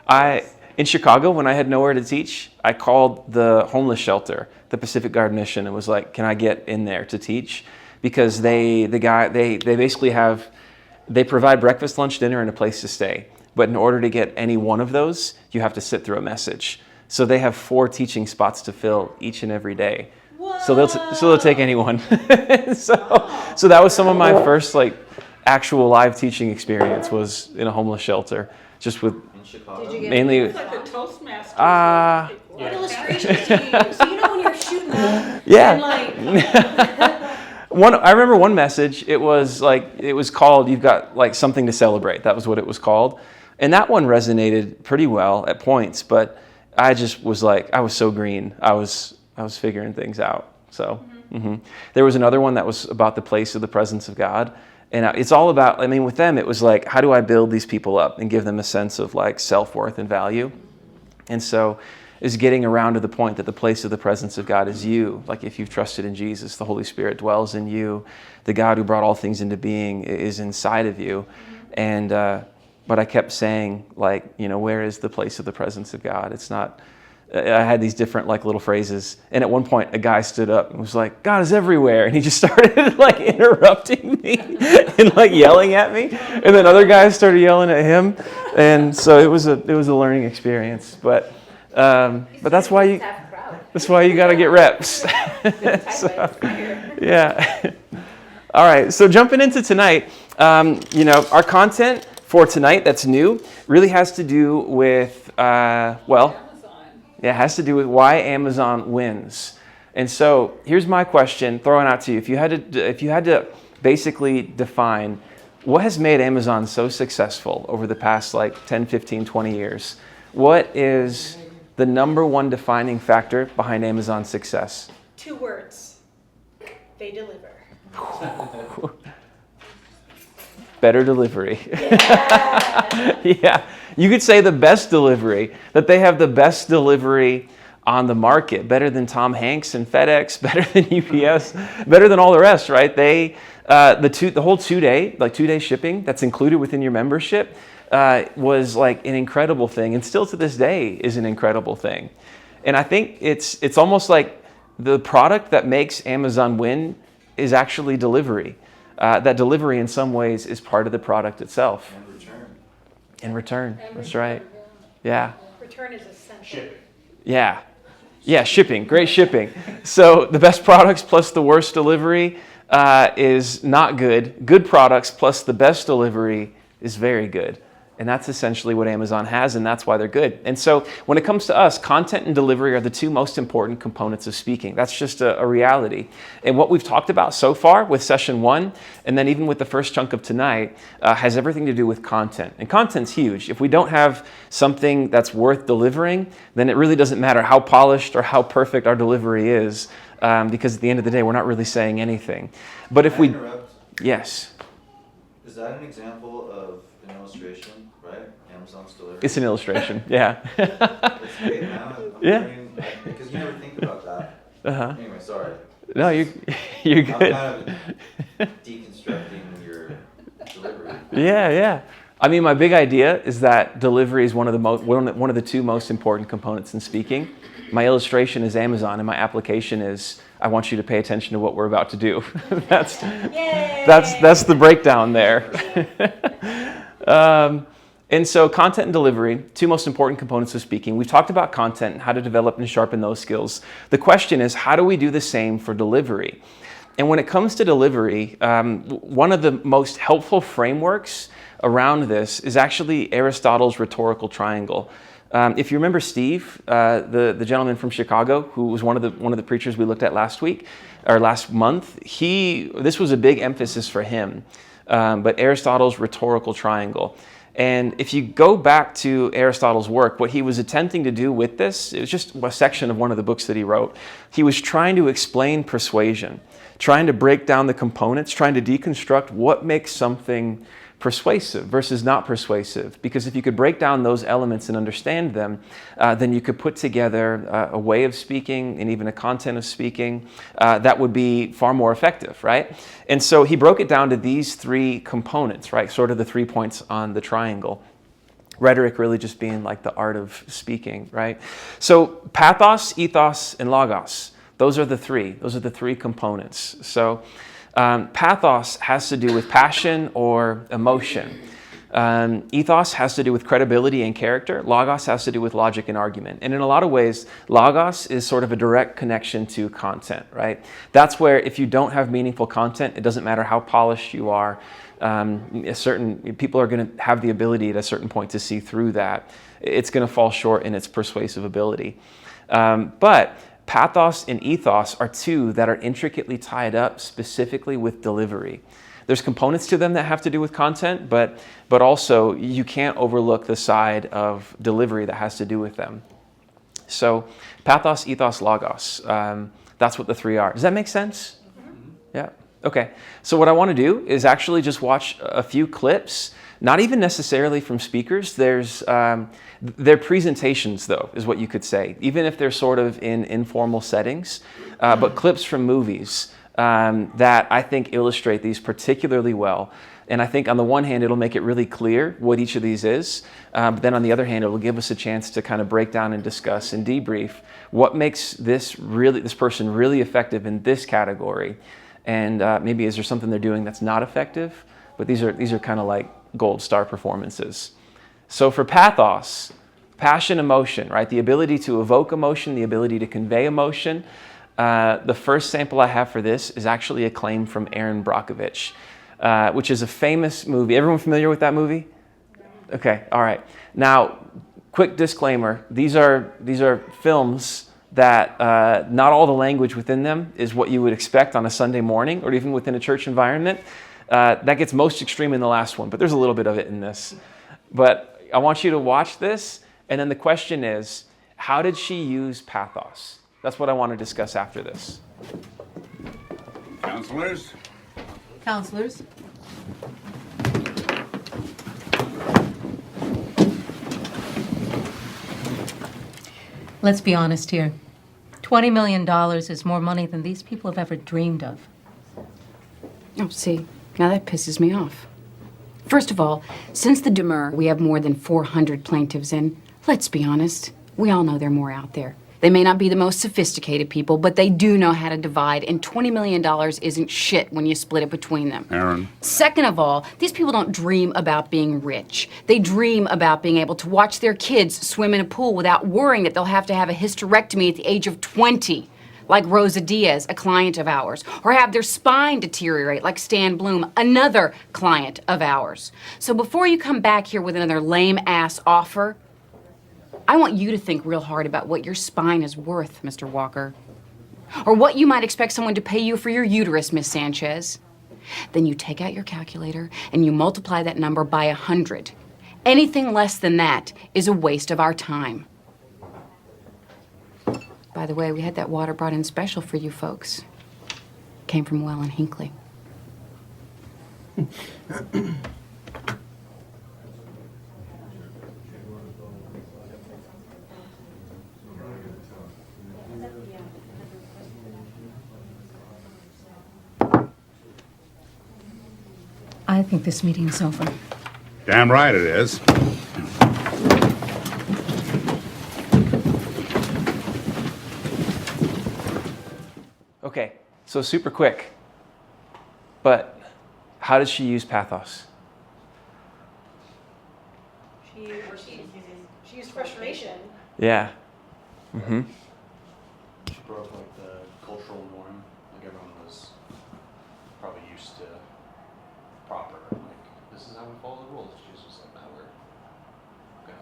In Chicago, when I had nowhere to teach, I called the homeless shelter, the Pacific Guard Mission, and was like, "Can I get in there to teach?" Because they basically they provide breakfast, lunch, dinner, and a place to stay. But in order to get any one of those, you have to sit through a message. So they have 4 teaching spots to fill each and every day. Whoa. So they'll take anyone. so that was some of my first actual live teaching experience was in a homeless shelter, just with Chicago. Did you get mainly. It's like a Toastmasters. what illustrations do you use? So you know when you're shooting up Yeah. and I remember one message. It was called "You've Got something to celebrate." That was what it was called, and that one resonated pretty well at points. But I just was I was so green. I was figuring things out. So there was another one that was about the place of the presence of God. And it's all about, with them, it was how do I build these people up and give them a sense of self-worth and value? And so is getting around to the point that the place of the presence of God is you. If you've trusted in Jesus, the Holy Spirit dwells in you. The God who brought all things into being is inside of you. And, but I kept saying, where is the place of the presence of God? It's not, I had these different little phrases. And at one point, a guy stood up and was like, "God is everywhere." And he just started interrupting me and yelling at me. And then other guys started yelling at him. And so it was a learning experience. But that's why you got to get reps. Yeah. All right. So jumping into tonight, our content for tonight that's new really has to do with it has to do with why Amazon wins. And so here's my question, throwing out to you. If you had to basically define what has made Amazon so successful over the past 10, 15, 20 years, what is the number one defining factor behind Amazon's success? 2 words. They deliver. Better delivery. Yeah. You could say the best delivery, that they have the best delivery on the market, better than Tom Hanks and FedEx, better than UPS, better than all the rest, right? They, the whole 2-day shipping that's included within your membership was an incredible thing, and still to this day is an incredible thing. And I think it's almost like the product that makes Amazon win is actually delivery. That delivery in some ways is part of the product itself. In return. That's right. Yeah. Return is essential. Shipping. Yeah. Yeah, shipping. Great shipping. So the best products plus the worst delivery is not good. Good products plus the best delivery is very good. And that's essentially what Amazon has, and that's why they're good. And so when it comes to us, content and delivery are the 2 most important components of speaking. That's just a reality. And what we've talked about so far with session 1, and then even with the first chunk of tonight, has everything to do with content. And content's huge. If we don't have something that's worth delivering, then it really doesn't matter how polished or how perfect our delivery is, because at the end of the day, we're not really saying anything. But if we... Yes. Is that an example of an illustration, right? Amazon's delivery. It's an illustration, yeah. It's great, man. I'm because you never think about that. Anyway, sorry. No, you're good. I'm kind of deconstructing your delivery. Yeah. My big idea is that delivery is one of the 2 most important components in speaking. My illustration is Amazon, and my application is I want you to pay attention to what we're about to do. That's the breakdown there. And so content and delivery, 2 most important components of speaking. We've talked about content and how to develop and sharpen those skills. The question is, how do we do the same for delivery? And when it comes to delivery, one of the most helpful frameworks around this is actually Aristotle's Rhetorical triangle. If you remember Steve, the gentleman from Chicago, who was one of the preachers we looked at last month, this was a big emphasis for him. But Aristotle's Rhetorical triangle. And if you go back to Aristotle's work, what he was attempting to do with this, it was just a section of one of the books that he wrote. He was trying to explain persuasion, trying to break down the components, trying to deconstruct what makes something persuasive versus not persuasive. Because if you could break down those elements and understand them, then you could put together a way of speaking and even a content of speaking that would be far more effective, right? And so he broke it down to these 3 components, right? Sort of the 3 points on the triangle. Rhetoric really just being like the art of speaking, right? So pathos, ethos, and logos. Those are the three. Those are the three components. So pathos has to do with passion or emotion. Ethos has to do with credibility and character. Logos has to do with logic and argument. And in a lot of ways, logos is sort of a direct connection to content, right? That's where if you don't have meaningful content, it doesn't matter how polished you are. People are going to have the ability at a certain point to see through that. It's going to fall short in its persuasive ability. But pathos and ethos are two that are intricately tied up specifically with delivery. There's components to them that have to do with content, but also you can't overlook the side of delivery that has to do with them. So pathos, ethos, logos. That's what the three are. Does that make sense? Mm-hmm. Yeah. Okay. So what I want to do is actually just watch a few clips, not even necessarily from speakers. They're presentations, though, is what you could say, even if they're sort of in informal settings, but clips from movies that I think illustrate these particularly well. And I think on the one hand, it'll make it really clear what each of these is. But then on the other hand, it will give us a chance to kind of break down and discuss and debrief what makes this person really effective in this category. And maybe is there something they're doing that's not effective? But these are kind of like gold star performances. So for pathos, passion, emotion, right? The ability to evoke emotion, the ability to convey emotion. The first sample I have for this is actually a claim from Aaron Brockovich, which is a famous movie. Everyone familiar with that movie? Okay, all right. Now, quick disclaimer, these are films that not all the language within them is what you would expect on a Sunday morning or even within a church environment. That gets most extreme in the last one, but there's a little bit of it in this. But I want you to watch this, and then the question is, how did she use pathos? That's what I want to discuss after this. Counselors? Counselors? Let's be honest here. $20 million is more money than these people have ever dreamed of. Oh, see, now that pisses me off. First of all, since the demur, we have more than 400 plaintiffs, and let's be honest, we all know there are more out there. They may not be the most sophisticated people, but they do know how to divide, and $20 million isn't shit when you split it between them. Aaron. Second of all, these people don't dream about being rich. They dream about being able to watch their kids swim in a pool without worrying that they'll have to have a hysterectomy at the age of 20, like Rosa Diaz, a client of ours, or have their spine deteriorate like Stan Bloom, another client of ours. So before you come back here with another lame-ass offer, I want you to think real hard about what your spine is worth, Mr. Walker. Or what you might expect someone to pay you for your uterus, Miss Sanchez. Then you take out your calculator and you multiply that number by 100. Anything less than that is a waste of our time. By the way, we had that water brought in special for you folks. Came from Well and Hinckley. I think this meeting's over. Damn right it is. Okay, so super quick. But how did she use pathos? She used frustration. Yeah. Mm-hmm. She broke like the cultural norm. Like everyone was probably used to proper. Like this is how we follow the rules. She was just like, no, we're gonna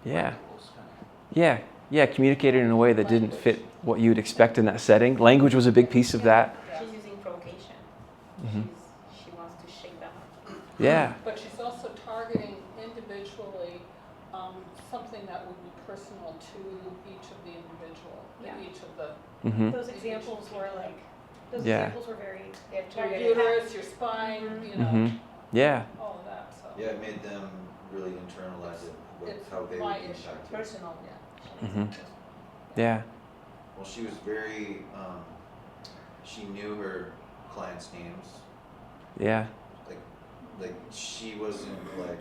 Yeah. break the rules, kind of. Yeah. Yeah. Communicated in a way that didn't fit what you'd expect in that setting. Language was a big piece of that. She's using provocation. Mm-hmm. She wants to shake them up. Yeah. But she's also targeting individually something that would be personal to each of the individual, Yeah. each of the Mm-hmm. Those examples were Yeah. very your uterus, your spine, you know, Mm-hmm. Yeah. all of that. So Yeah, it made them really internalize it, with it's how they my would issue, impact it. personal. Yeah. Mm-hmm. Yeah. Well, she was very, she knew her clients' names, Yeah. like like she wasn't like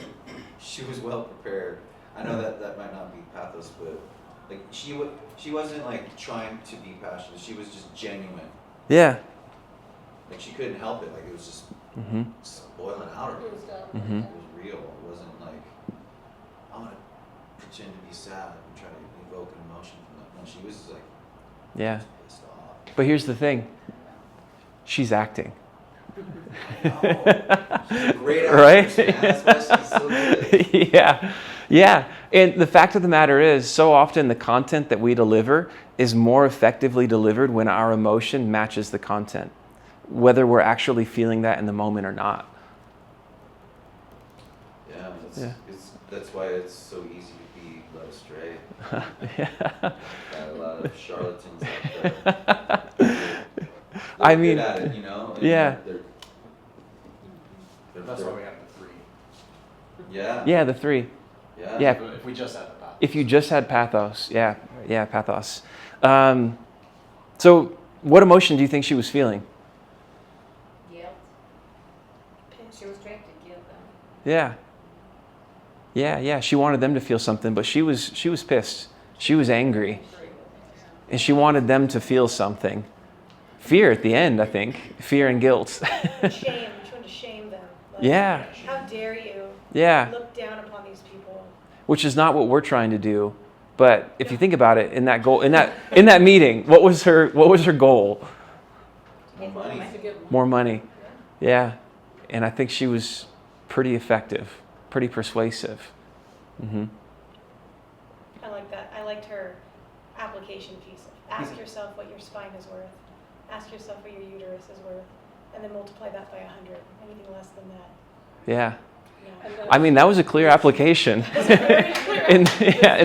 she was well prepared. I know that might not be pathos, but like she wasn't like trying to be passionate. She was just genuine. Yeah. Like she couldn't help it. Like it was just Mm-hmm. boiling out of her. It was done. Mm-hmm. It was real. It wasn't like I'm gonna pretend to be sad and try to evoke an emotion from that. No, she was just like Yeah. pissed off. But here's the thing. She's acting. She's a great Right? actress, man. That's why she's so good. Yeah. Yeah. And the fact of the matter is, so often the content that we deliver is more effectively delivered when our emotion matches the content, whether we're actually feeling that in the moment or not. Yeah, Yeah. that's why it's so easy to be led astray. Yeah. Got a lot of charlatans out there. I They're mean, good at it, you know? And yeah. That's why we have the 3. Yeah. Yeah, the 3. Yeah. Yeah. If we just had the pathos. If you just had pathos. Yeah. Yeah, pathos. So what emotion do you think she was feeling? Guilt. She was trained to guilt them. Yeah. Yeah. She wanted them to feel something, but she was pissed. She was angry. And she wanted them to feel something. Fear at the end, I think. Fear and guilt. Shame. She wanted to shame them. Like, Yeah. How dare you Yeah. look down upon these people? Which is not what we're trying to do. But if you think about it, in that meeting, what was her goal? More money. To get More money. Yeah. And I think she was pretty effective, pretty persuasive. Mm-hmm. I like that. I liked her application piece. Ask yourself what your spine is worth. Ask yourself what your uterus is worth. And then multiply that by 100. Anything less than that. Yeah. No. and then- I mean, that was a clear application. Very clear. and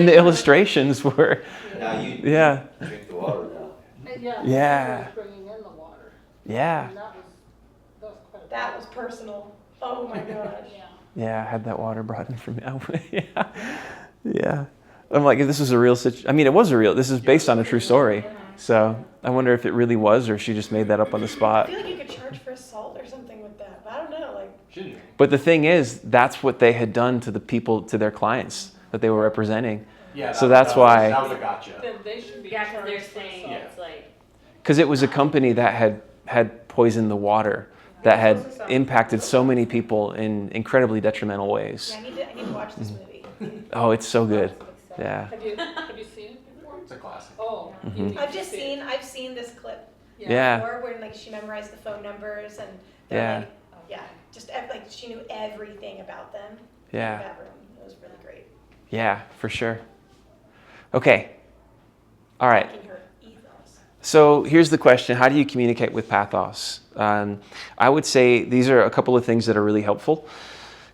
the illustrations were, Now you yeah. drink the water now. Yeah. Yeah. she was bringing in the water. Yeah. And that was quite a That was personal. Oh my gosh. Yeah. Yeah, I had that water brought in from yeah. Yeah. I'm like, if this was a real situation, I mean, it was a real, this is based on a true story. So I wonder if it really was, or she just made that up on the I spot. feel like you could charge for assault or something with that. But I don't know. Like, Shouldn't you? But the thing is, that's what they had done to the people, to their clients that they were representing. Yeah. So that's why- That was a gotcha. Then they should be Yeah, because they're charged for saying assault. it's like, Because it was a company that had poisoned the water, that had impacted so many people in incredibly detrimental ways. yeah, I need to watch this movie. Oh, it's so good. Yeah. Have you seen it before? It's a classic. Oh. Mhm. you need I've to just see it. I've seen this clip Yeah. before where like she memorized the phone numbers and they're Yeah. like, yeah, just like she knew everything about them. Yeah. In that room. It was really great. Yeah, for sure. Okay. All right. Liking her ethos. So here's the question. How do you communicate with pathos? I would say these are a couple of things that are really helpful.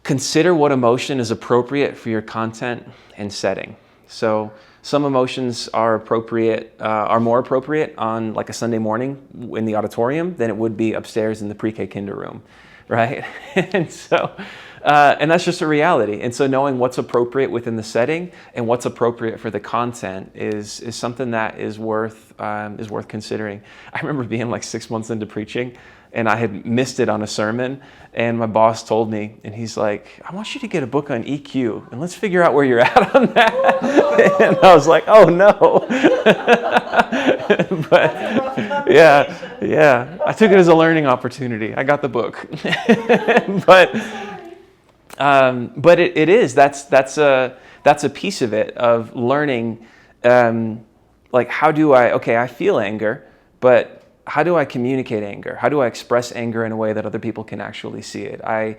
Consider what emotion is appropriate for your content and setting. So some emotions are appropriate, are more appropriate on like a Sunday morning in the auditorium than it would be upstairs in the pre-K kinder room, right? And so, and that's just a reality. And so knowing what's appropriate within the setting and what's appropriate for the content is something that is worth considering. I remember being like 6 months into preaching, and I had missed it on a sermon, and my boss told me, and he's like, I want you to get a book on EQ, and let's figure out where you're at on that. And I was like, oh no. But yeah, I took it as a learning opportunity. I got the book. But it is, that's a piece of it, of learning, like I feel anger, but how do I communicate anger? How do I express anger in a way that other people can actually see it? I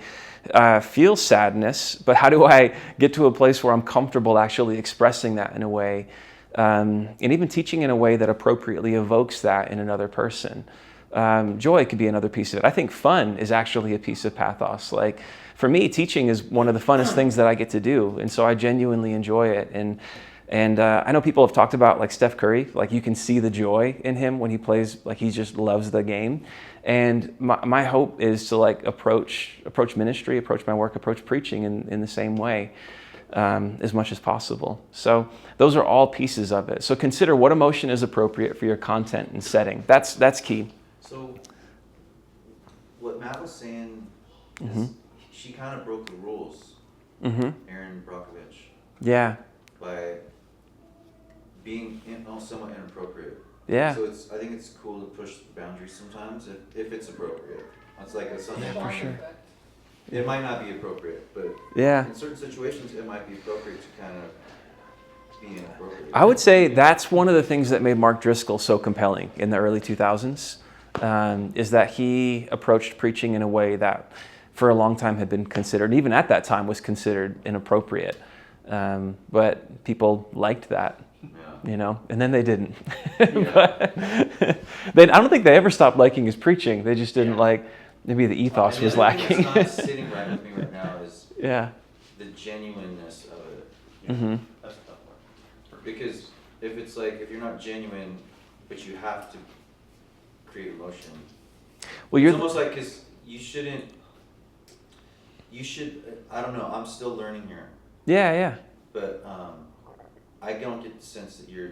feel sadness, but how do I get to a place where I'm comfortable actually expressing that in a way, and even teaching in a way that appropriately evokes that in another person? Joy could be another piece of it. I think fun is actually a piece of pathos. Like for me, teaching is one of the funnest things that I get to do, and so I genuinely enjoy it. And I know people have talked about like Steph Curry, like you can see the joy in him when he plays, like he just loves the game. And my hope is to like approach ministry, approach my work, approach preaching in the same way as much as possible. So those are all pieces of it. So consider what emotion is appropriate for your content and setting. That's key. So what Matt was saying is Mhm. she kind of broke the rules, Mm-hmm. Erin Brockovich, Yeah. by being somewhat inappropriate. Yeah. So I think it's cool to push the boundaries sometimes if it's appropriate. It's like a something. For sure. It might not be appropriate, but Yeah. in certain situations it might be appropriate to kind of be inappropriate. I would say that's one of the things that made Mark Driscoll so compelling in the early 2000s, is that he approached preaching in a way that for a long time had been considered, even at that time was considered inappropriate. But people liked that. Yeah. You know, and then they didn't. But I don't think they ever stopped liking his preaching. They just didn't like, maybe the ethos And was the other thing lacking. that's not sitting right with me right now is Yeah. the genuineness of it. Mm-hmm. That's a tough one. Because if you're not genuine, but you have to create emotion. Well, It's you're. almost like, because you should, I don't know, I'm still learning here. Yeah, yeah. But I don't get the sense that you're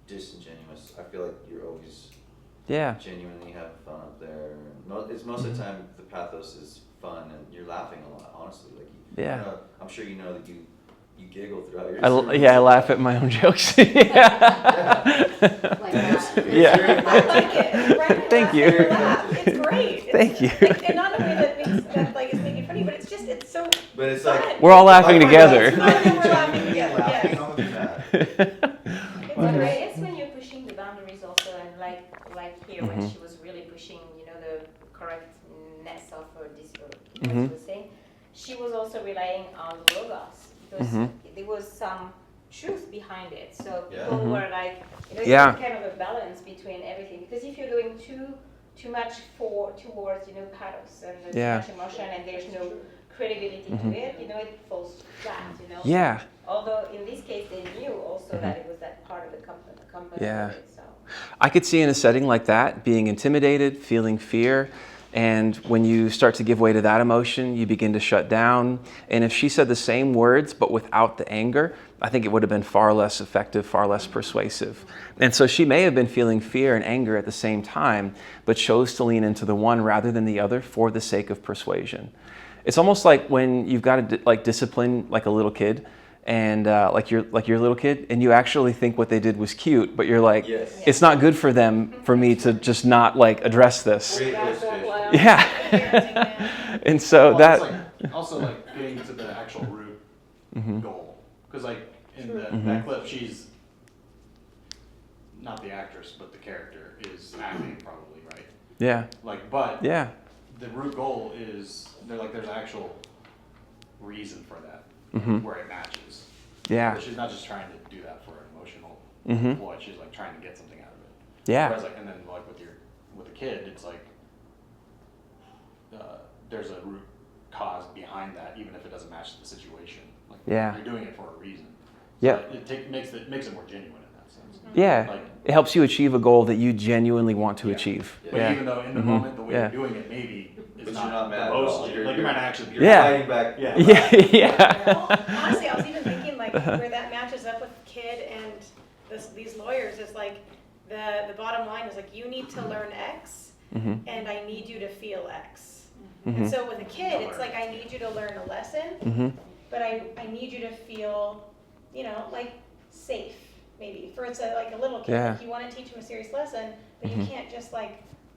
disingenuous. I feel like you're always Yeah. genuinely having fun up there. It's most of the time the pathos is fun and you're laughing a lot, honestly. Like, Yeah. I'm sure you know that you giggle throughout your I laugh at my own jokes. Yeah. Like that. Yeah. I like it. Right? Thank you. It's great. Thank you. And not in a way that is making it funny, but it's so. But it's fun. like We're all laughing Like, together. It's fun and we're laughing together. laughing Yes. on that. It's But I great. guess when you're pushing the boundaries also, and like here when she was really pushing, the correctness of her what she was saying, she was also relying on logos because there was some truth behind it. So people were like, it's kind of a balance between everything. Because if you're doing too much towards pathos and too much emotion, and there's no credibility to it, it falls flat. Yeah. Although in this case they knew also that it was that part of the company Yeah. of it, so. I could see in a setting like that being intimidated, feeling fear, and when you start to give way to that emotion, you begin to shut down. And if she said the same words but without the anger, I think it would have been far less effective, far less persuasive. And so she may have been feeling fear and anger at the same time, but chose to lean into the one rather than the other for the sake of persuasion. It's almost like when you've got to discipline like a little kid, and like your little kid, and you actually think what they did was cute, but you're like, Yes. it's not good for me to just not address this. Great That's illustration. what laugh. Yeah. Parenting, man. And so Well, it's that. also getting to the actual root goal, because in True. that clip, she's not the actress, but the character is acting probably, right? Yeah. But Yeah. the root goal is there's actual reason for that, where it matches. Yeah. But she's not just trying to do that for an emotional ploy. She's trying to get something out of it. Yeah. Whereas and then with a kid, it's there's a root cause behind that, even if it doesn't match the situation. Yeah. You're doing it for a reason. Yeah. So it makes it more genuine in that sense. Yeah. It helps you achieve a goal that you genuinely want to achieve. But Yeah. even though in the moment the way Yeah. you're doing it maybe is But not you're not mad the at all. most. You might actually be Yeah. Fighting back. Yeah. Yeah. Yeah. Well, honestly, I was even thinking where that matches up with kid and these lawyers is the bottom line is you need to learn X and I need you to feel X. And so with a kid, it's I need you to learn a lesson, but I need you to feel, safe maybe. For it's a little kid, Yeah. you want to teach them a serious lesson, but you can't just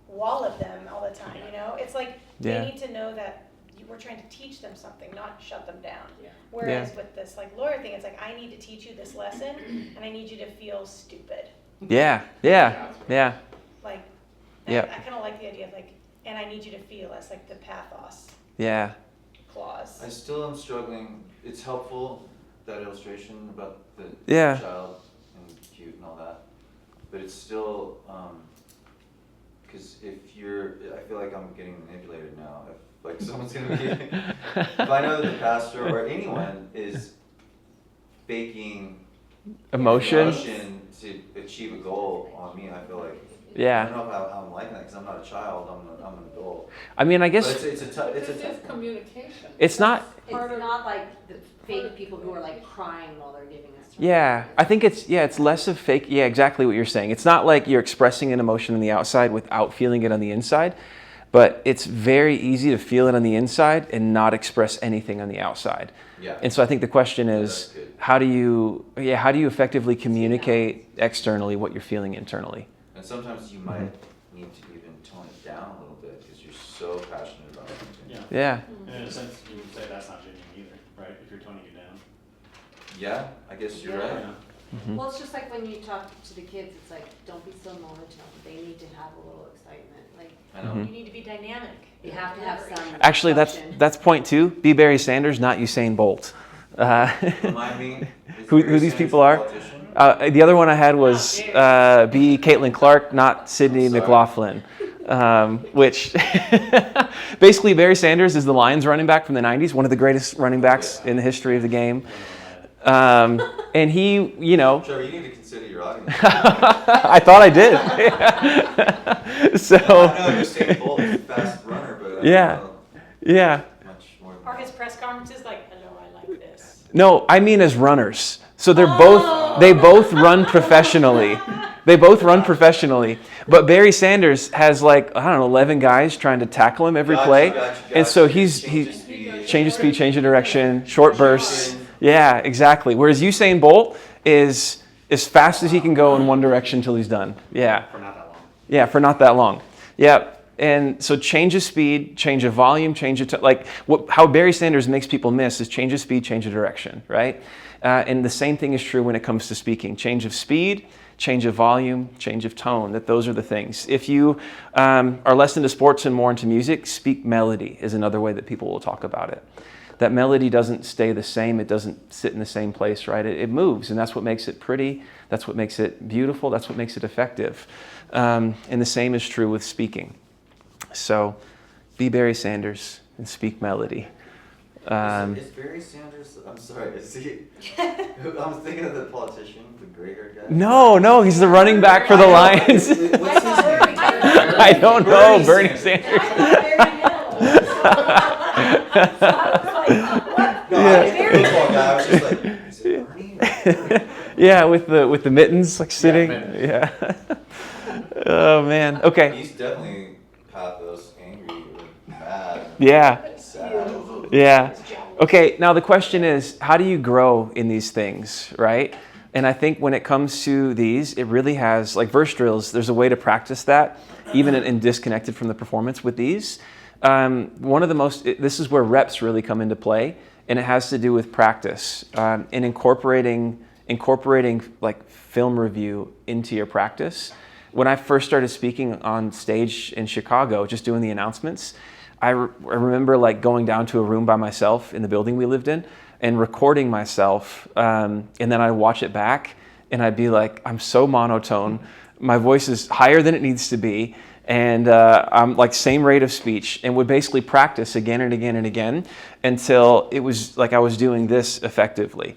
wallop them all the time. It's Yeah. they need to know that we're trying to teach them something, not shut them down. Whereas with this lawyer thing, it's I need to teach you this lesson, and I need you to feel stupid. Yeah. Yeah. Yeah. I kind of like the idea of and I need you to feel as the pathos Yeah. clause. I still am struggling. It's helpful, that illustration about the Yeah. child and cute and all that. But it's still, because I feel like I'm getting manipulated now. If someone's going to be, if I know that the pastor or anyone is faking Emotion. to achieve a goal on me, I feel like, I Yeah. don't know how I'm liking that because I'm not a child, I'm an adult. I mean, I But guess it's a tough, This it's a is tough. communication. it's not. It's not like the fake people who are crying while they're giving us. Yeah, I think it's less of fake. Yeah, exactly what you're saying. It's not like you're expressing an emotion on the outside without feeling it on the inside. but it's very easy to feel it on the inside and not express anything on the outside. Yeah. And so I think the question is, that's good. how do you effectively communicate externally what you're feeling internally? And sometimes you might need to even tone it down a little bit because you're so passionate about something. Yeah. Yeah. And in a sense, you would say that's not genuine either, right? If you're toning it down. Yeah, I guess you're Yeah. right. Well, it's just like when you talk to the kids, it's like, don't be so monotone. They need to have a little excitement. Like, I know. You need to be dynamic. you have to have some. Actually, disruption. that's point 2. Be Barry Sanders, not Usain Bolt. Remind me. is Who Barry these Sanders people a are? politician? The other one I had was be Caitlin Clark, not Sydney Sorry. McLaughlin. Which basically Barry Sanders is the Lions running back from the 90s, one of the greatest running backs in the history of the game. And he, you know, Trevor, you need to consider your audience. I thought I did. So, I know Usain Bolt is a fast runner, but I don't yeah, know yeah. much more than Are that. his press conferences like, hello, I like this? No, I mean as runners. So they both run professionally. They both run professionally. But Barry Sanders has like, I don't know, 11 guys trying to tackle him every play. And so he changes speed, change of direction, short bursts. Yeah, exactly. Whereas Usain Bolt is as fast as he can go in one direction till he's done. Yeah. For not that long. Yeah, for not that long. Yeah. And so change of speed, change of volume, change of how Barry Sanders makes people miss is change of speed, change of direction, right? And the same thing is true when it comes to speaking. Change of speed, change of volume, change of tone, that those are the things. If you are less into sports and more into music, speak melody is another way that people will talk about it. That melody doesn't stay the same. It doesn't sit in the same place, right? It moves, and that's what makes it pretty. That's what makes it beautiful. That's what makes it effective. And the same is true with speaking. So be Barry Sanders and speak melody. Is Barry Sanders, I'm sorry, is he, I'm thinking of the politician, the gray-haired guy. No, he's the running back for the Lions. What's his name? I don't know, Bernie Sanders. No, I get the football guy, I was just like, is it Bernie? Yeah, with the mittens, like sitting. Yeah. Oh man. Okay. He's definitely pathos, angry, or mad. Yeah. Sad. Yeah. Okay, now the question is, how do you grow in these things, right? And I think when it comes to these, it really has, like verse drills, there's a way to practice that, even in disconnected from the performance with these. This is where reps really come into play, and it has to do with practice and incorporating like film review into your practice. When I first started speaking on stage in Chicago, just doing the announcements, I remember like going down to a room by myself in the building we lived in and recording myself, and then I'd watch it back and I'd be like, I'm so monotone, my voice is higher than it needs to be, and I'm like same rate of speech, and would basically practice again and again and again until it was like I was doing this effectively.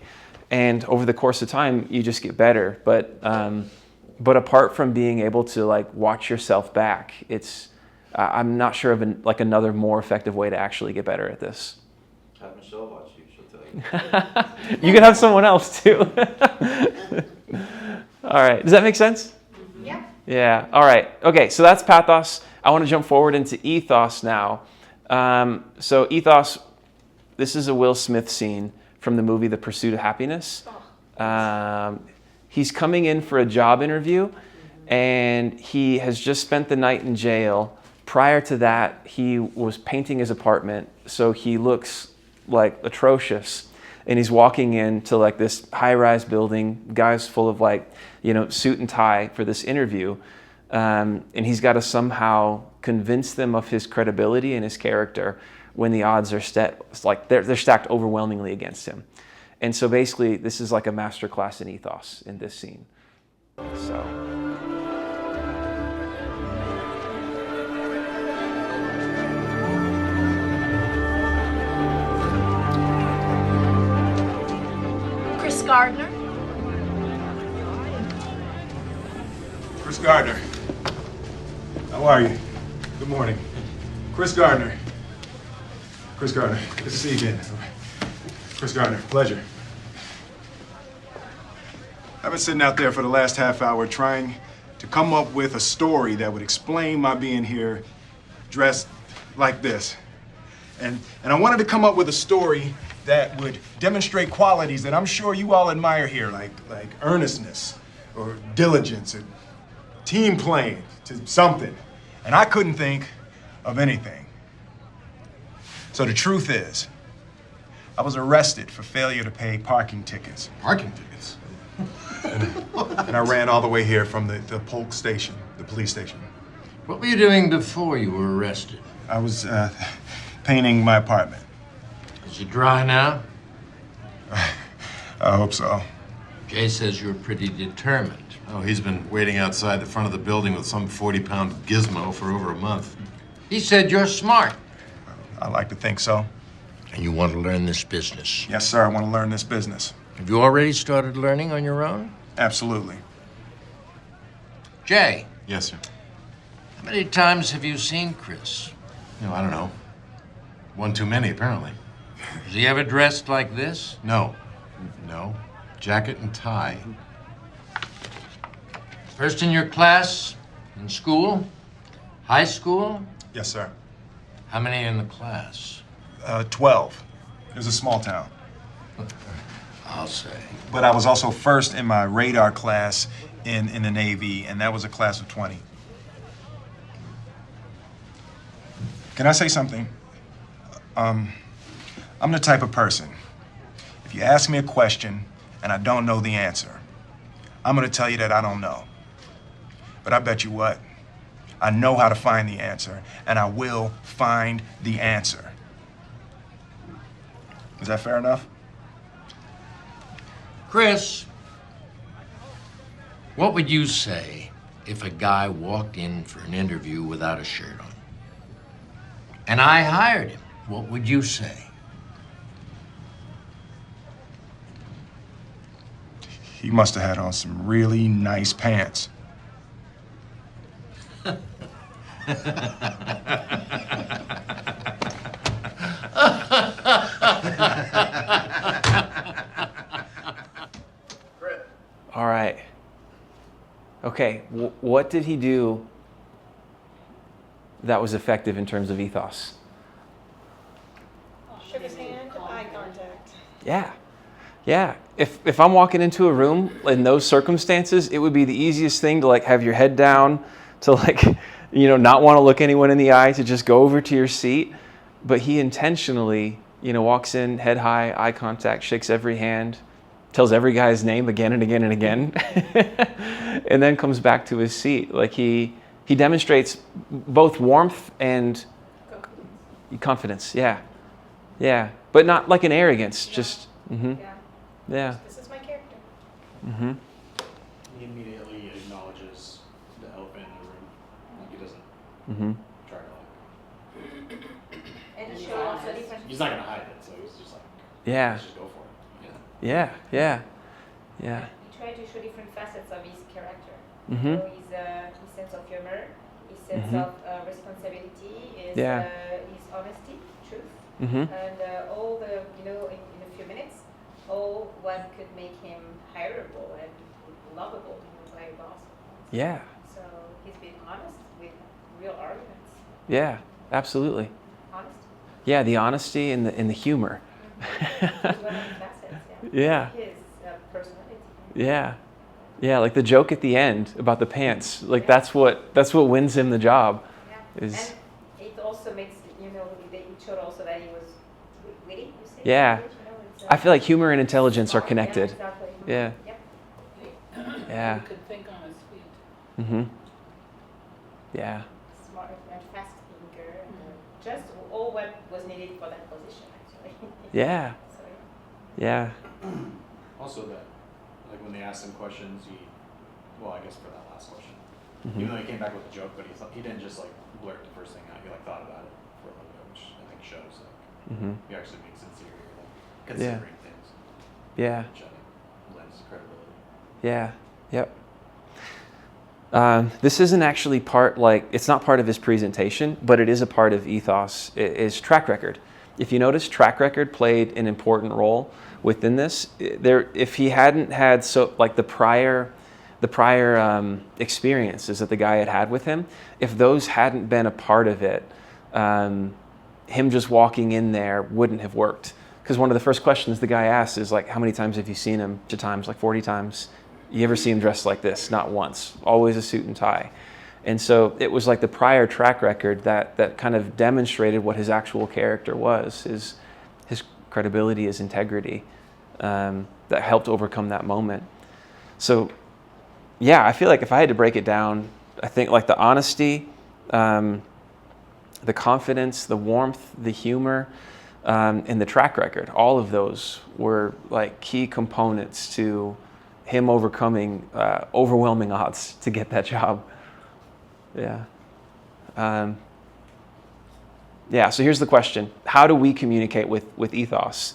And over the course of time, you just get better. But apart from being able to like watch yourself back, I'm not sure of another more effective way to actually get better at this. Have Michelle watch you, she'll tell you. You can have someone else too. All right, does that make sense? Yeah. Yeah, all right. Okay, so that's pathos. I want to jump forward into ethos now. So ethos, this is a Will Smith scene from the movie The Pursuit of Happiness. He's coming in for a job interview, and he has just spent the night in jail. Prior to that, he was painting his apartment, so he looks like atrocious. And he's walking into like this high-rise building, guys full of like, suit and tie for this interview. And he's got to somehow convince them of his credibility and his character when the odds are they're stacked overwhelmingly against him. And so basically, this is like a masterclass in ethos in this scene. So. Chris Gardner. Chris Gardner. How are you? Good morning. Chris Gardner. Chris Gardner. Good to see you again. Chris Gardner, pleasure. I've been sitting out there for the last half hour trying to come up with a story that would explain my being here dressed like this. And I wanted to come up with a story that would demonstrate qualities that I'm sure you all admire here, like earnestness or diligence or team playing to something. And I couldn't think of anything. So the truth is, I was arrested for failure to pay parking tickets. Parking tickets? And I ran all the way here from the Polk station, the police station. What were you doing before you were arrested? I was painting my apartment. Is it dry now? I hope so. Jay says you're pretty determined. Oh, he's been waiting outside the front of the building with some 40-pound gizmo for over a month. He said you're smart. I like to think so. And you want to learn this business. Yes, sir, I want to learn this business. Have you already started learning on your own? Absolutely. Jay, Yes, sir. how many times have you seen Chris? No, I don't know. One too many, apparently. Is he ever dressed like this? No. No. Jacket and tie. First in your class? In school? High school? Yes, sir. How many in the class? 12. It was a small town. I'll say. But I was also first in my radar class in the Navy, and that was a class of 20. Can I say something? I'm the type of person, if you ask me a question and I don't know the answer, I'm gonna tell you that I don't know. But I bet you what? I know how to find the answer, and I will find the answer. Is that fair enough? Chris, what would you say if a guy walked in for an interview without a shirt on? And I hired him. What would you say? He must have had on some really nice pants. All right. Okay, what did he do that was effective in terms of ethos? Shook his hand, eye contact. Yeah. Yeah. If I'm walking into a room in those circumstances, it would be the easiest thing to like have your head down, to like, not want to look anyone in the eye, to just go over to your seat. But he intentionally, walks in head high, eye contact, shakes every hand, tells every guy his name again and again and again, and then comes back to his seat. Like he demonstrates both warmth and confidence. Yeah. Yeah. But not like an arrogance, just, yeah. This is my character. Mm-hmm. He immediately acknowledges the elephant in the room. Like he doesn't Mm-hmm. try to And he showed also different. he's not gonna hide it, so he's just like, Yeah. let's just go for it. Yeah. Yeah. Yeah. He tried to show different facets of his character. Mhm. So his sense of humor, his sense Mhm. of responsibility, his honesty, truth, Mm-hmm. and all the in a few minutes, all what could make him hireable and lovable by a boss. Yeah. So he's been honest with real arguments. Yeah. Absolutely. Honest. Yeah. The honesty and the humor. It's one of the facets. Yeah. His personality. Yeah. Yeah. Like the joke at the end about the pants. Like that's what wins him the job. Yeah. Is And it also makes it showed also that he was witty. You say. Yeah. It's, I feel like humor and intelligence are smart. connected. Yeah, exactly. Yeah. Yep. Yeah. He could think on his feet. Mm-hmm. Yeah. Smart and fast thinker. And, just all what was needed for that position, actually. Yeah. So, Yeah. Also that, like when they asked him questions, I guess for that last question, Mhm. even though he came back with a joke, but he didn't just like blurt the first thing out. He like thought about it for a little bit, which I think shows like Mm-hmm. he actually being sincere, like considering things, Yeah. which I think lends credibility. Yeah. Yep. This isn't actually it's not part of his presentation, but it is a part of ethos, is track record. If you notice, track record played an important role within this. If he hadn't had the prior experiences that the guy had with him, if those hadn't been a part of it, him just walking in there wouldn't have worked. Because one of the first questions the guy asks is like, how many times have you seen him? 2 times, like 40 times. You ever see him dressed like this? Not once. Always a suit and tie. And so it was like the prior track record that kind of demonstrated what his actual character was, his credibility, his integrity, that helped overcome that moment. So yeah, I feel like if I had to break it down, I think like the honesty, the confidence, the warmth, the humor, and the track record, all of those were like key components to him overcoming overwhelming odds to get that job. Yeah. So here's the question. How do we communicate with ethos?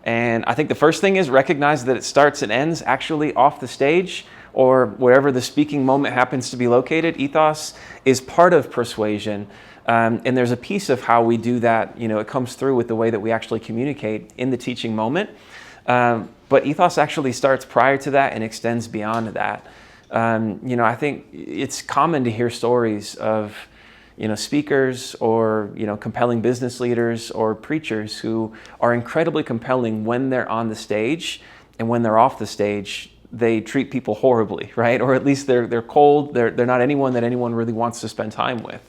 And I think the first thing is recognize that it starts and ends actually off the stage or wherever the speaking moment happens to be located. Ethos is part of persuasion. And there's a piece of how we do that, it comes through with the way that we actually communicate in the teaching moment. But ethos actually starts prior to that and extends beyond that. I think it's common to hear stories of, speakers or, compelling business leaders or preachers who are incredibly compelling when they're on the stage, and when they're off the stage, they treat people horribly, right? Or at least they're cold. They're not anyone that anyone really wants to spend time with.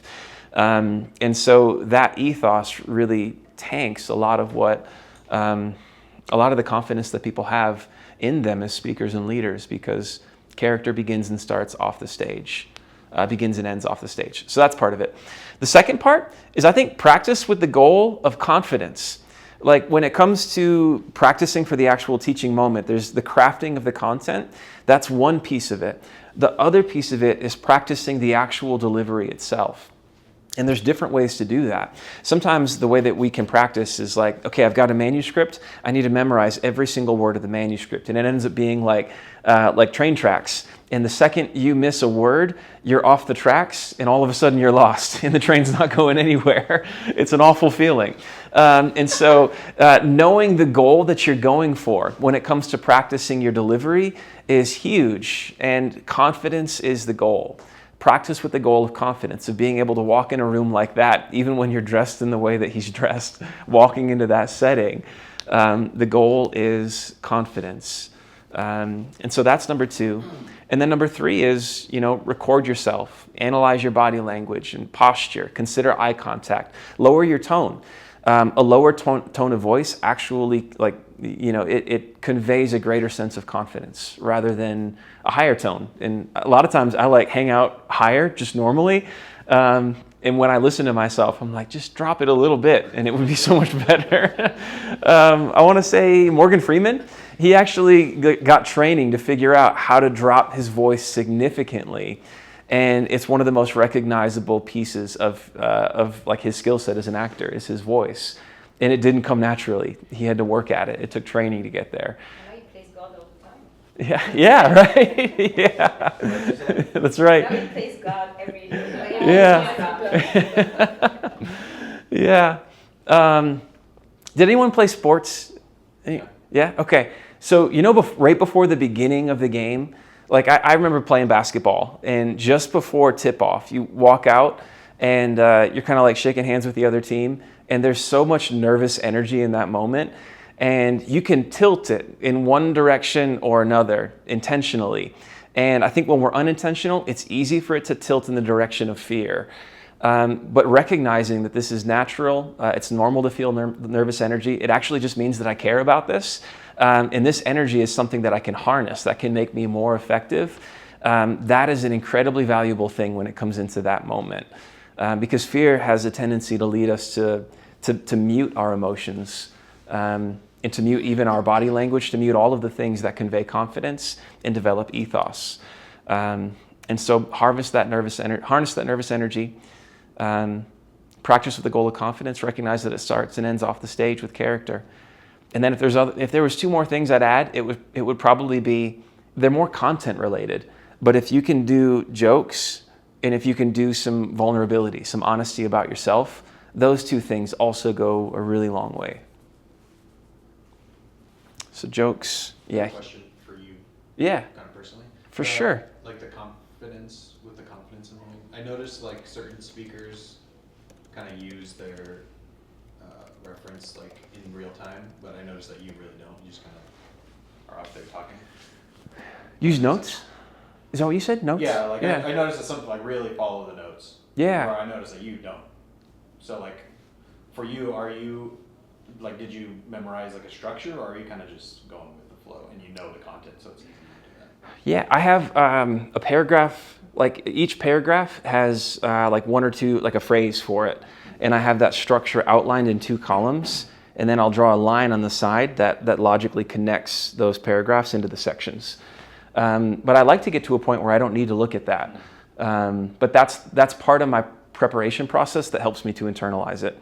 And so that ethos really tanks a lot of the confidence that people have in them as speakers and leaders, because character begins and starts off the stage, begins and ends off the stage. So that's part of it. The second part is, I think, practice with the goal of confidence. Like when it comes to practicing for the actual teaching moment, there's the crafting of the content. That's one piece of it. The other piece of it is practicing the actual delivery itself. And there's different ways to do that. Sometimes the way that we can practice is like, okay, I've got a manuscript. I need to memorize every single word of the manuscript. And it ends up being like train tracks. And the second you miss a word, you're off the tracks, and all of a sudden you're lost, and the train's not going anywhere. It's an awful feeling. And so knowing the goal that you're going for when it comes to practicing your delivery is huge, and confidence is the goal. Practice with the goal of confidence, of being able to walk in a room like that, even when you're dressed in the way that he's dressed, walking into that setting. The goal is confidence. And so that's number 2. And then number 3 is, record yourself, analyze your body language and posture, consider eye contact, lower your tone. A lower tone of voice actually, it conveys a greater sense of confidence rather than a higher tone. And a lot of times I hang out higher just normally. And when I listen to myself, I'm like, just drop it a little bit and it would be so much better. I want to say Morgan Freeman, he actually got training to figure out how to drop his voice significantly. And it's one of the most recognizable pieces of his skill set as an actor is his voice. And it didn't come naturally. He had to work at it. It took training to get there. Now he plays God all the time. Yeah, right? Yeah. That's right. Now he plays God every day. Yeah. Yeah. Did anyone play sports? Yeah? Okay. So, right before the beginning of the game, I remember playing basketball, and just before tip-off, you walk out and you're kind of shaking hands with the other team, and there's so much nervous energy in that moment, and you can tilt it in one direction or another intentionally. And I think when we're unintentional, it's easy for it to tilt in the direction of fear. But recognizing that this is natural, it's normal to feel nervous energy. It actually just means that I care about this. And this energy is something that I can harness, that can make me more effective. That is an incredibly valuable thing when it comes into that moment. Because fear has a tendency to lead us to mute our emotions, and to mute even our body language, to mute all of the things that convey confidence and develop ethos. And so harness that nervous energy, practice with the goal of confidence, recognize that it starts and ends off the stage with character. And then if there was 2 more things I'd add, it would probably be, they're more content related, but if you can do jokes and if you can do some vulnerability, some honesty about yourself, those 2 things also go a really long way. So jokes, yeah. Question for you. Yeah. Kind of personally. For sure. The confidence in the moment. I noticed certain speakers kind of use their reference like in real time, but I noticed that you really don't. You just kind of are up there talking. Use notes? Is that what you said? Notes? Yeah, like I noticed that some like really follow the notes. Yeah. Or I noticed that you don't. So like, for you, are you like, did you memorize like a structure, or are you kind of just going with the flow and you know the content, so it's easy to do that? Yeah, I have a paragraph. Like each paragraph has like one or two, like a phrase for it, and I have that structure outlined in 2 columns, and then I'll draw a line on the side that logically connects those paragraphs into the sections. But I like to get to a point where I don't need to look at that. But that's part of my preparation process that helps me to internalize it.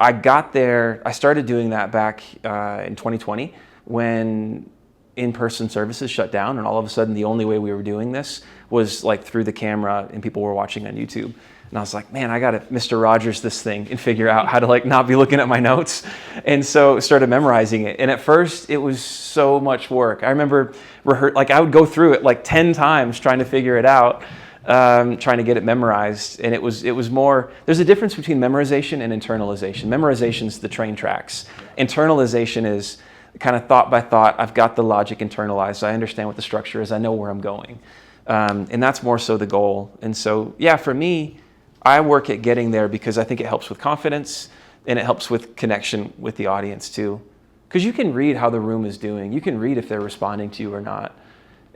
I started doing that back in 2020 when in-person services shut down, and all of a sudden the only way we were doing this was like through the camera and people were watching on YouTube. And I was like, man, I gotta Mr. Rogers this thing and figure out how to like not be looking at my notes. And so started memorizing it. And at first it was so much work. I remember I would go through it like 10 times trying to figure it out, trying to get it memorized. And it was more, there's a difference between memorization and internalization. Memorization is the train tracks. Internalization is kind of thought by thought. I've got the logic internalized. I understand what the structure is. I know where I'm going. And that's more so the goal. And so, yeah, for me, I work at getting there because I think it helps with confidence and it helps with connection with the audience too. Because you can read how the room is doing. You can read if they're responding to you or not.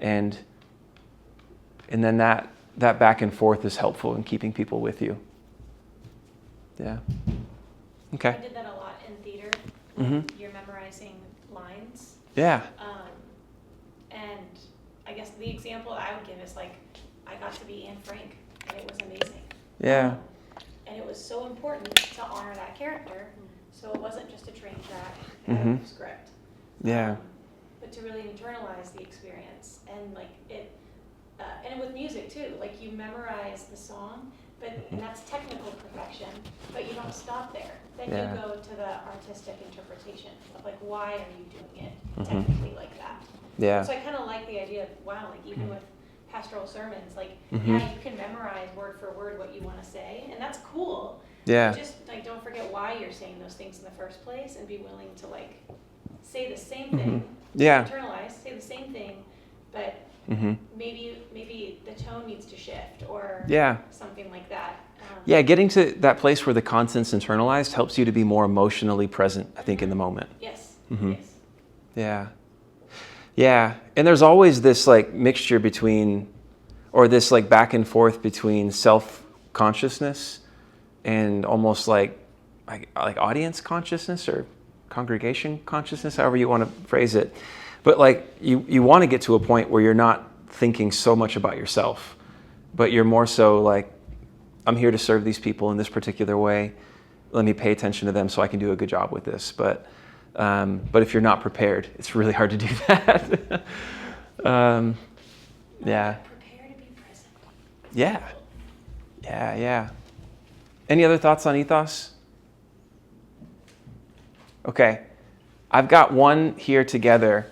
And then that back and forth is helpful in keeping people with you. Yeah. Okay. I did that a lot in theater. Mm-hmm. You're memorizing lines. Yeah. And I guess the example I would give is like, I got to be Anne Frank, and it was amazing. Yeah. And it was so important to honor that character, so it wasn't just a train track Mm-hmm. script. Yeah. But to really internalize the experience, and like it, and with music too, like you memorize the song, but and that's technical perfection, but you don't stop there. Then Yeah. you go to the artistic interpretation of like, why are you doing it Mhm. technically like that? Yeah. So I kind of like the idea of, wow, like even with pastoral sermons, like, Mhm. yeah, you can memorize word for word what you want to say, and that's cool. Yeah. But just like, don't forget why you're saying those things in the first place, and be willing to like say the same thing. Yeah. Internalize, say the same thing, but Mm-hmm. maybe the tone needs to shift, or Yeah. something like that. Yeah, getting to that place where the content's internalized helps you to be more emotionally present, I think, in the moment. Yes. Mm-hmm. Yes. Yeah. Yeah. And there's always this like mixture between, or this like back and forth between self-consciousness and almost like audience consciousness or congregation consciousness, however you want to phrase it. But like you want to get to a point where you're not thinking so much about yourself, but you're more so like, I'm here to serve these people in this particular way. Let me pay attention to them so I can do a good job with this. But if you're not prepared, it's really hard to do that. Yeah. Prepare to be present. Yeah. Yeah, yeah. Any other thoughts on ethos? Okay. I've got one here together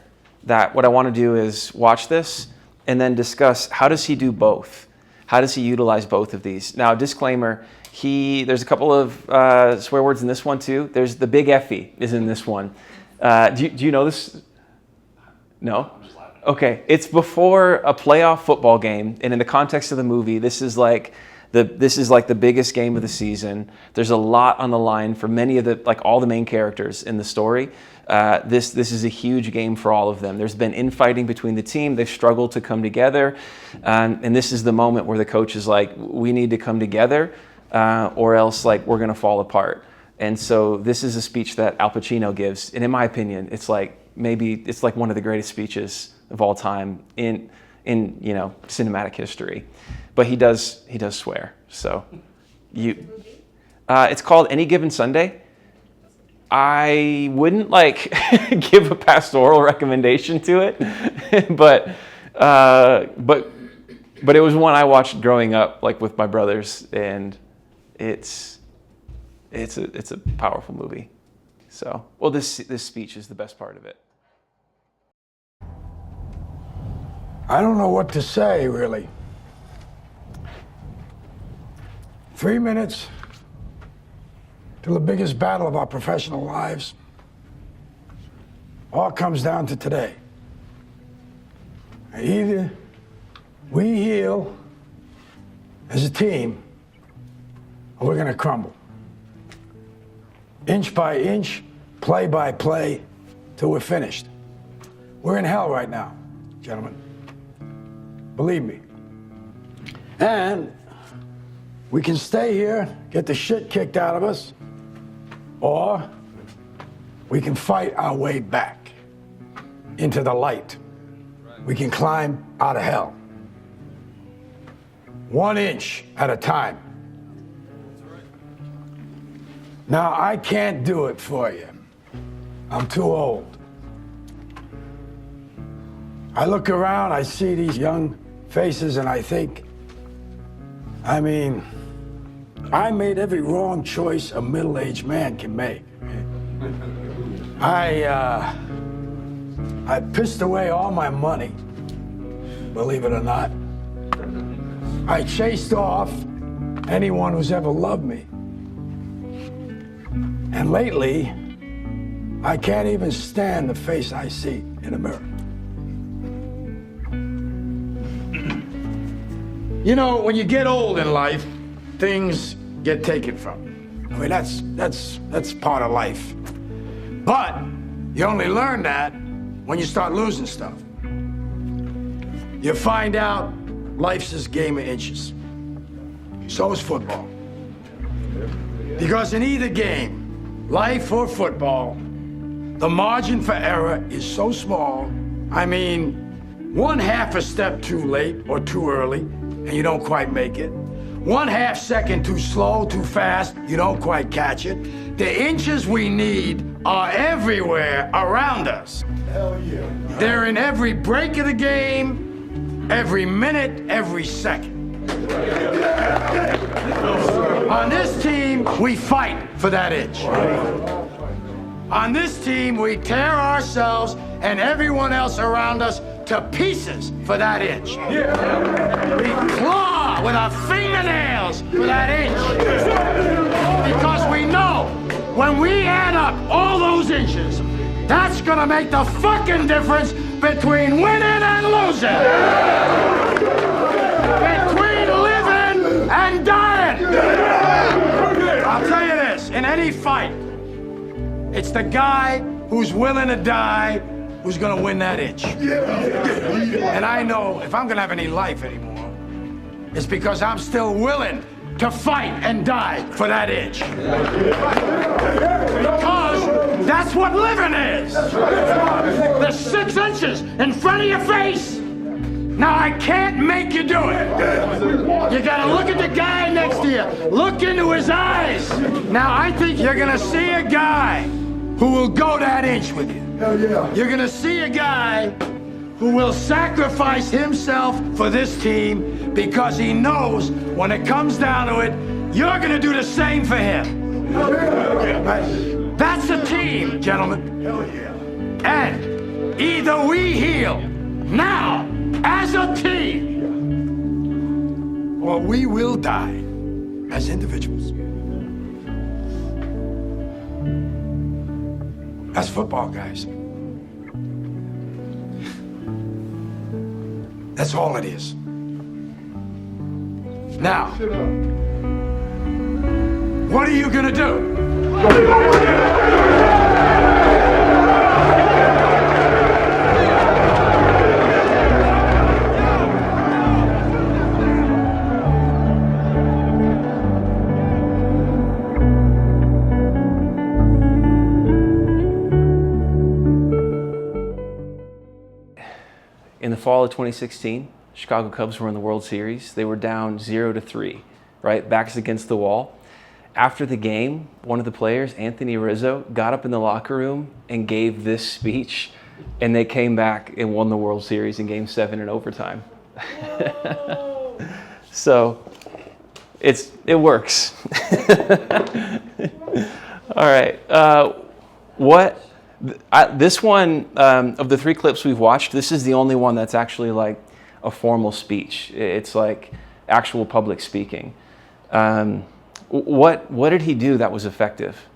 that what I want to do is watch this and then discuss how does he do both? How does he utilize both of these? Now, disclaimer, there's a couple of swear words in this one too. There's the big Effie is in this one. Do you know this? No? I'm just laughing. Okay, it's before a playoff football game, and in the context of the movie, this is like the biggest game of the season. There's a lot on the line for many of all the main characters in the story. This is a huge game for all of them. There's been infighting between the team. They've struggled to come together, and this is the moment where the coach is like, "We need to come together, or else like we're going to fall apart." And so this is a speech that Al Pacino gives, and in my opinion, it's like one of the greatest speeches of all time in cinematic history. But he does swear. So it's called Any Given Sunday. I wouldn't give a pastoral recommendation to it, but it was one I watched growing up with my brothers, and it's a powerful movie. So, well, this speech is the best part of it. I don't know what to say, really. 3 minutes, to the biggest battle of our professional lives, all comes down to today. Either we heal as a team, or we're going to crumble. Inch by inch, play by play, till we're finished. We're in hell right now, gentlemen. Believe me. And we can stay here, get the shit kicked out of us, or we can fight our way back into the light. We can climb out of hell. 1 inch at a time. Now, I can't do it for you. I'm too old. I look around, I see these young faces, and I think, I mean, I made every wrong choice a middle-aged man can make. I pissed away all my money, believe it or not. I chased off anyone who's ever loved me. And lately, I can't even stand the face I see in the mirror. You know, when you get old in life, things get taken from you. I mean, that's part of life. But you only learn that when you start losing stuff. You find out life's this game of inches. So is football. Because in either game, life or football, the margin for error is so small. I mean, 1/2 a step too late or too early, and you don't quite make it. 1/2 second too slow, too fast, you don't quite catch it. The inches we need are everywhere around us. Hell yeah. They're in every break of the game, every minute, every second. On this team, we fight for that inch. On this team, we tear ourselves and everyone else around us to pieces for that inch. We claw with our fingernails for that inch. Because we know when we add up all those inches, that's gonna make the fucking difference between winning and losing. Between living and dying. I'll tell you this, in any fight, it's the guy who's willing to die who's gonna win that inch. And I know if I'm gonna have any life anymore, it's because I'm still willing to fight and die for that inch. Because that's what living is. The 6 inches in front of your face. Now, I can't make you do it. You gotta look at the guy next to you. Look into his eyes. Now, I think you're gonna see a guy who will go that inch with you. You're gonna see a guy who will sacrifice himself for this team because he knows when it comes down to it, you're gonna do the same for him. That's a team, gentlemen. And either we heal now as a team, or we will die as individuals. That's football, guys. That's all it is. Now, what are you gonna do? In the fall of 2016, Chicago Cubs were in the World Series. They were down 0-3, right? Backs against the wall. After the game, one of the players, Anthony Rizzo, got up in the locker room and gave this speech, and they came back and won the World Series in Game 7 in overtime. So it works. All right. This one, of the 3 clips we've watched, this is the only one that's actually like a formal speech. It's like actual public speaking. What did he do that was effective?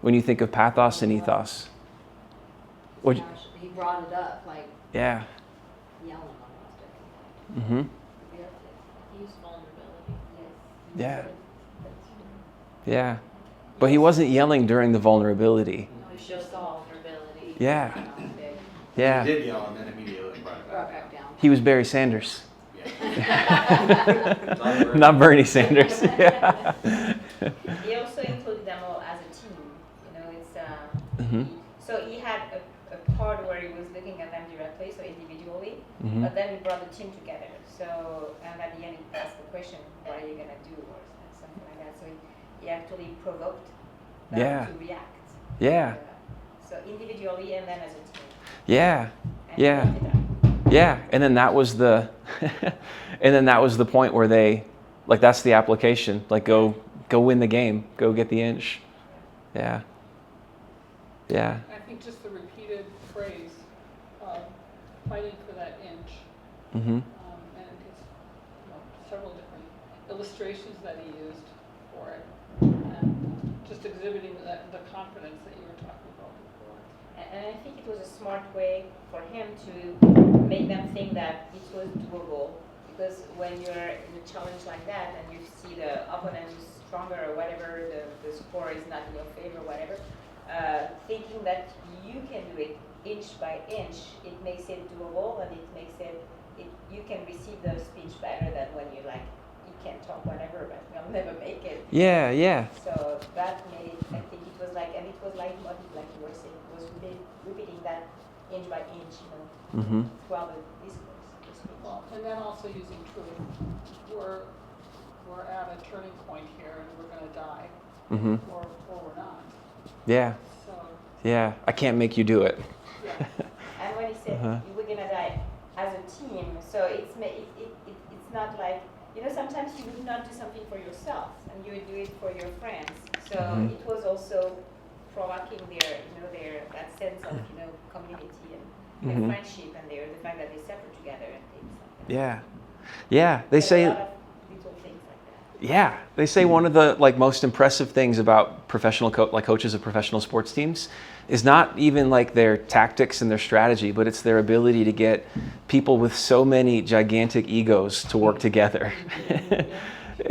When you think of pathos and ethos. Gosh, he brought it up, like Yeah. yelling almost. Mm-hmm. He used vulnerability. Yeah. Yeah. But he wasn't yelling during the vulnerability. No, he showed the vulnerability. Yeah. Big. Yeah. He did yell and then immediately brought it Brought back. back down. He was Barry Sanders. Yeah. Not Bernie Sanders. Yeah. He also included them all as a team. You know, it's Mm-hmm. so he had a part where he was looking at them directly, so individually, Mhm. but then he brought the team together. So and at the end he asked the question, "What are you gonna do?" or something like that. So he actually provoked them Yeah. to react. Yeah. So individually and then as a team. Yeah. And he Yeah. brought it up. Yeah. And then that was the and then that was the point where they like that's the application. Like go win the game. Go get the inch. Yeah. Yeah. I think just the repeated phrase, fighting for that inch, Mm-hmm. and his, several different illustrations that he used for it, and just exhibiting the confidence that you were talking about before. And I think it was a smart way for him to make them think that it was doable. Because when you're in a challenge like that and you see the opponent is stronger or whatever, the score is not in your favor, whatever, thinking that you can do it inch by inch, it makes it doable and it makes it you can receive the speech better than when you like, you can talk whatever, but you'll never make it. Yeah, yeah. So that made it, I think it was like, and it was like what like you were saying, it was repeating that inch by inch, Mm-hmm. throughout the discourse. Well, and then also using truth. We're at a turning point here and we're gonna die, Mm-hmm. or we're not. Yeah. So, Yeah. I can't make you do it. yeah. And when he said Uh-huh. we're gonna die as a team, so it's not like, sometimes you would not do something for yourself and you would do it for your friends. So Mhm. it was also provoking their that sense of community and Mhm. friendship and the fact that they suffer together and things like that. Yeah. Yeah. They So say. a lot of little things like that. Yeah, they say one of the most impressive things about professional coaches of professional sports teams is not even like their tactics and their strategy, but it's their ability to get people with so many gigantic egos to work together.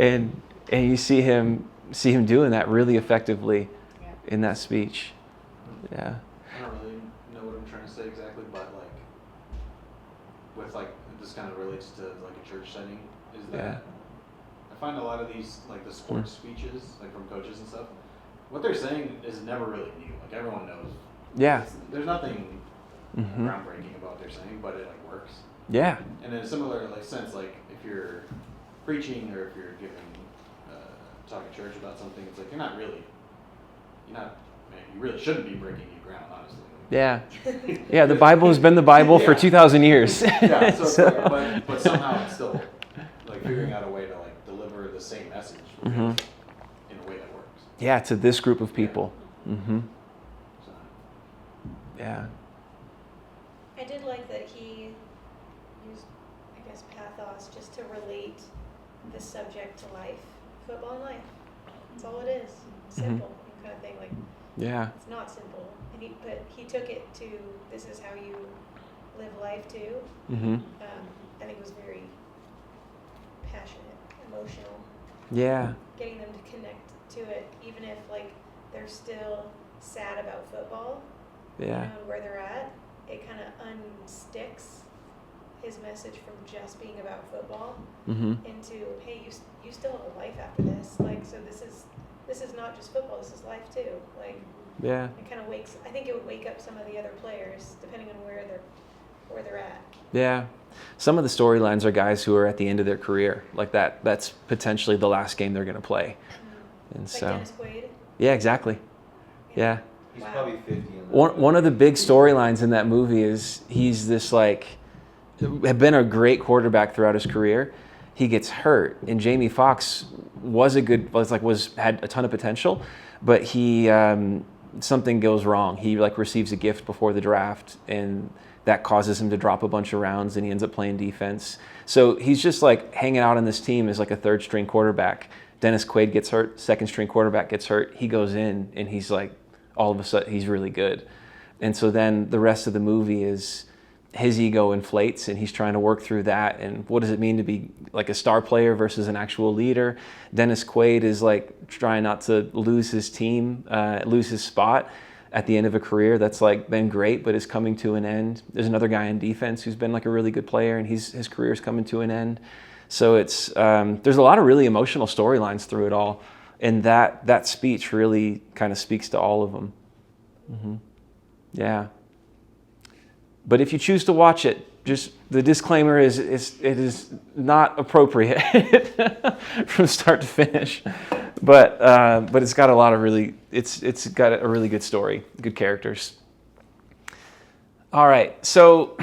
and you see him doing that really effectively in that speech. Yeah. I don't really know what I'm trying to say exactly, but this kind of relates to like a church setting, is that Yeah. I find a lot of these the sports speeches from coaches and stuff, what they're saying is never really new. Like everyone knows. Yeah. There's nothing Mhm. groundbreaking about what they're saying, but it works. Yeah. And in a similar sense, if you're preaching or if you're giving talking to church about something, it's like you really shouldn't be breaking new ground, honestly. Yeah. Yeah, the Bible has been the Bible for 2,000 years. Yeah, so but somehow it's still figuring out a way to deliver the same message Mhm. in a way that works. Yeah, to this group of people. Mm-hmm. So, Yeah. I did like that he used, I guess, pathos just to relate the subject to life, football and life. That's all it is. Simple kind of thing. Yeah. It's not simple. But he took it to, this is how you live life too. Mm-hmm. I think it was very passionate, emotional. Yeah. Getting them to connect to it, even if they're still sad about football. Yeah. Where they're at, it kind of unsticks his message from just being about football Mm-hmm. into, hey, you still have a life after this. So this is not just football. This is life too. Yeah. It kind of I think it would wake up some of the other players depending on where they're at. Yeah. Some of the storylines are guys who are at the end of their career. That's potentially the last game they're going to play. And Like so. Dennis Quaid. Yeah, exactly. Yeah. He's probably 50 in that. One of the big storylines in that movie is he's this had been a great quarterback throughout his career. He gets hurt, and Jamie Foxx had a ton of potential, but he something goes wrong. He receives a gift before the draft, and that causes him to drop a bunch of rounds, and he ends up playing defense. So he's just hanging out on this team as a third string quarterback, Dennis Quaid gets hurt, second string quarterback gets hurt, he goes in and he's like, all of a sudden, he's really good. And so then the rest of the movie is his ego inflates and he's trying to work through that. And what does it mean to be like a star player versus an actual leader? Dennis Quaid is like trying not to lose his team, lose his spot at the end of a career that's like been great, but is coming to an end. There's another guy in defense who's been like a really good player and his career is coming to an end. So it's, there's a lot of really emotional storylines through it all. And that speech really kind of speaks to all of them. Yeah. But if you choose to watch it, just the disclaimer is it is not appropriate from start to finish. But it's got a lot of really, it's got a really good story, good characters. All right, so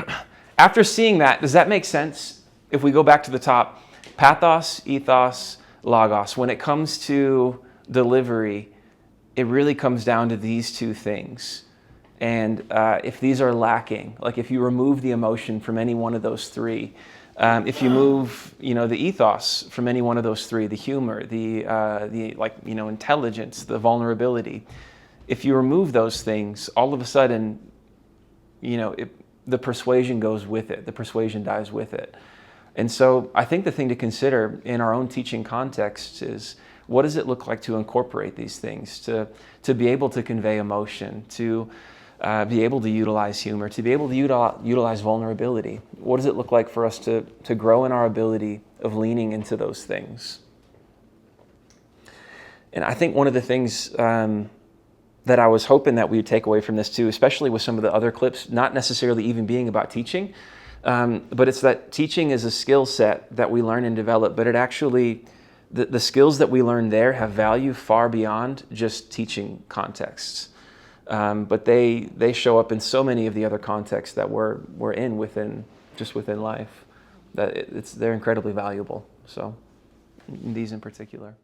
after seeing that, does that make sense? If we go back to the top, pathos, ethos, logos. When it comes to delivery, it really comes down to these two things. And if these are lacking, like if you remove the emotion from any one of those three, if you move, the ethos from any one of those three, the humor, the intelligence, the vulnerability, if you remove those things, all of a sudden, the persuasion goes with it. The persuasion dies with it. And so I think the thing to consider in our own teaching context is, what does it look like to incorporate these things, to be able to convey emotion, to be able to utilize humor, to be able to utilize vulnerability? What does it look like for us to grow in our ability of leaning into those things? And I think one of the things that I was hoping that we would take away from this too, especially with some of the other clips, not necessarily even being about teaching, but it's that teaching is a skill set that we learn and develop, but it actually, the skills that we learn there have value far beyond just teaching contexts. But they show up in so many of the other contexts that we're in within life, that they're incredibly valuable. So these in particular.